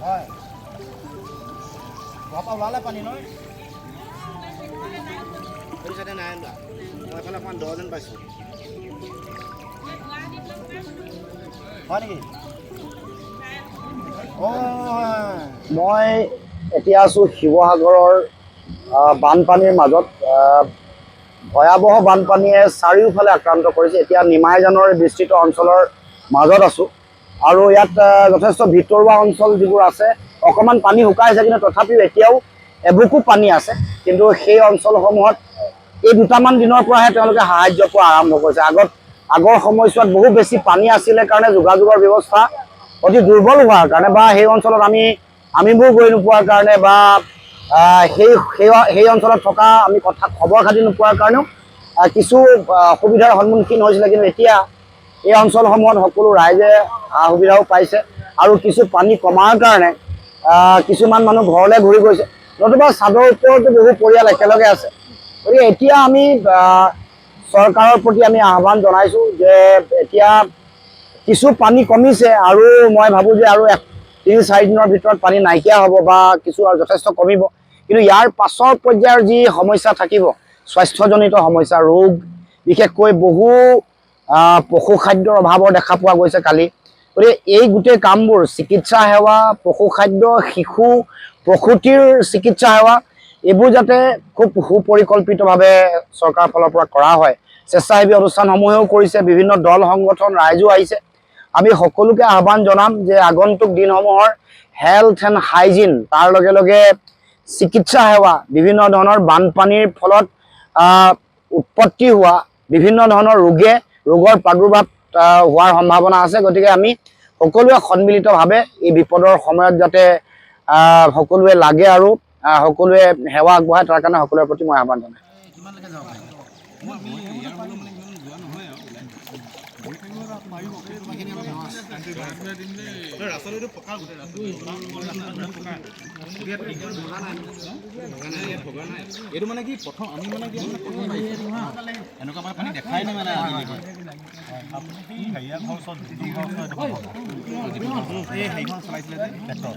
হয় ঘৰৰ ওলালে পানী নহয় সেইটো চাইডে নাই ওলোৱা মই এইফালে অকণমান দ যেন পাইছোঁ হয় নেকি মই এতিয়া আছোঁ শিৱসাগৰৰ বানপানীৰ মাজত ভয়াৱহ বানপানীয়ে চাৰিওফালে আক্ৰান্ত কৰিছে এতিয়া নিমাইজানৰ বিস্তৃত অঞ্চলৰ মাজত আছোঁ আৰু ইয়াত যথেষ্ট ভিতৰুৱা অঞ্চল যিবোৰ আছে অকণমান পানী শুকাইছে কিন্তু তথাপিও এতিয়াও এবুকু পানী আছে কিন্তু সেই অঞ্চলসমূহত এই দুটামান দিনৰ পৰাহে তেওঁলোকে সাহায্য পোৱা আৰম্ভ কৰিছে আগৰ সময়ছোৱাত বহু বেছি পানী আছিলে কাৰণে যোগাযোগৰ ব্যৱস্থা অতি দুৰ্বল হোৱাৰ কাৰণে বা সেই অঞ্চলত আমিবোৰ গৈ নোপোৱাৰ কাৰণে বা সেই অঞ্চলত থকা আমি খবৰ খাতি নোপোৱাৰ কাৰণেও কিছু অসুবিধাৰ সন্মুখীন হৈছিলে কিন্তু এতিয়া এই অঞ্চলসমূহত সকলো ৰাইজে সুবিধাও পাইছে আৰু কিছু পানী কমাৰ কাৰণে কিছুমান মানুহ ঘৰলৈ ঘূৰি গৈছে নতুবা চাদৰ ওপৰতো বহু পৰিয়াল একেলগে আছে গতিকে এতিয়া আমি চৰকাৰৰ প্ৰতি আমি আহ্বান জনাইছোঁ যে এতিয়া কিছু পানী কমিছে আৰু মই ভাবোঁ যে আৰু ৩-৪ দিনৰ ভিতৰত পানী নাইকিয়া হ'ব বা কিছু আৰু যথেষ্ট কমিব কিন্তু ইয়াৰ পাছৰ পৰ্যায়ৰ যি সমস্যা থাকিব স্বাস্থ্যজনিত সমস্যা ৰোগ বিশেষকৈ বহু পশু খাদ্যৰ অভাৱৰ দেখা পোৱা গৈছে কালি গতিকে এই গোটেই কামবোৰ চিকিৎসা সেৱা পশু খাদ্য শিশু প্ৰসূতিৰ চিকিৎসা সেৱা এইবোৰ যাতে খুব সুপৰিকল্পিতভাৱে চৰকাৰৰ ফালৰ পৰা কৰা হয় স্বেচ্ছাসেৱী অনুষ্ঠানসমূহেও কৰিছে বিভিন্ন দল সংগঠন ৰাইজো আহিছে আমি সকলোকে আহ্বান জনাম যে আগন্তুক দিনসমূহৰ হেল্থ এণ্ড হাইজিন তাৰ লগে লগে চিকিৎসা সেৱা বিভিন্ন ধৰণৰ বানপানীৰ ফলত উৎপত্তি হোৱা বিভিন্ন ধৰণৰ ৰোগৰ প্ৰাদুৰ্ভাৱ হোৱাৰ সম্ভাৱনা আছে গতিকে আমি সকলোৱে সন্মিলিতভাৱে এই বিপদৰ সময়ত যাতে সকলোৱে লাগে আৰু সকলোৱে সেৱা আগবঢ়ায় তাৰ কাৰণে সকলোৰে প্ৰতি মই আহ্বান জনাই এইটো মানে কি প্ৰথম আমি মানে কি এনেকুৱা মানে পানী দেখাই নাই মানে হেৰিখন চলাইছিলে যে ট্ৰেক্টৰ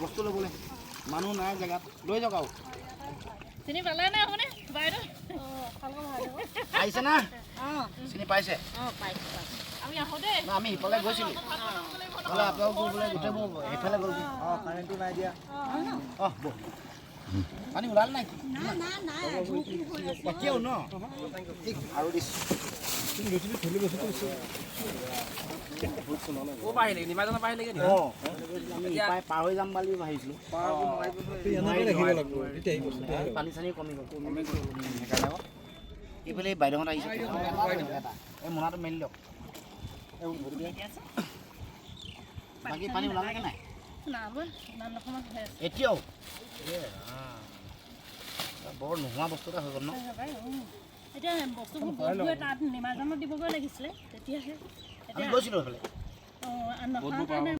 বস্তু ল'বলৈ মানুহ নাই জেগাত লৈ যাওক আৰু চিনি পালে নে আপুনি বাইদেউ আহিছে না চিনি পাইছে আমি আহোঁতে আমি সিফালে গৈছিলোঁ আপোনালোক বোলে গোটেইবোৰ সেইফালে গ'ল কাৰেণ্টটো নাই দিয়া পানী ওলাল নাই এতিয়াও ন ঠিক আৰু দিছোঁ পাৰ হৈ যাম বুলি ভাবিছিলোঁ পানী চানী কমি গ'ল সেইকাৰণে এইফালে বাইদেউহঁত আহিছে এই মোনাটো মেলি দিয়ক বাকী পানী ওলালে নাই এতিয়াও বৰ নোহোৱা বস্তু এটা হৈ গ'ল ন এতিয়া বস্তুবোৰ তাত নিমাজনত দিবগৈ লাগিছিলে তেতিয়াহে আমি গৈছিলোঁ সেইফালে